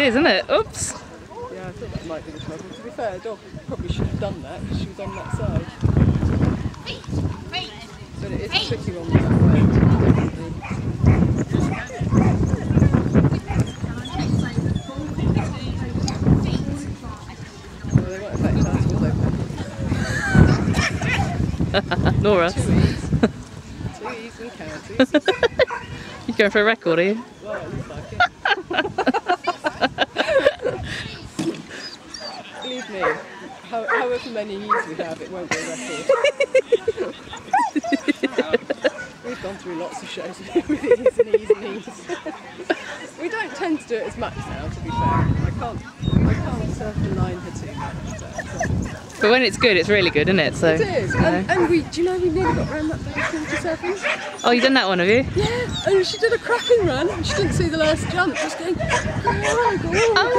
is, isn't it? Oops. Yeah, I thought that might be the trouble. To be fair, the dog probably should have done that because she was on that side. But it is a tricky one with that way, definitely. Well, they won't affect us, will they? Nor us. 2 E's. 2 E's and counties. You going for a record, are you? Well, it looks like it. Believe me, however many E's we have, it won't be a record. We've gone through lots of shows with E's and E's and E's. We don't tend to do it as much now, to be fair. I can't surf the line for too much. But when it's good, it's really good, isn't it? So, it is. And we, do you know we nearly got around that big surfing? Oh, you done that one, have you? Yeah, and she did a cracking run. She didn't see the last jump. Just going, go on, go on, Oh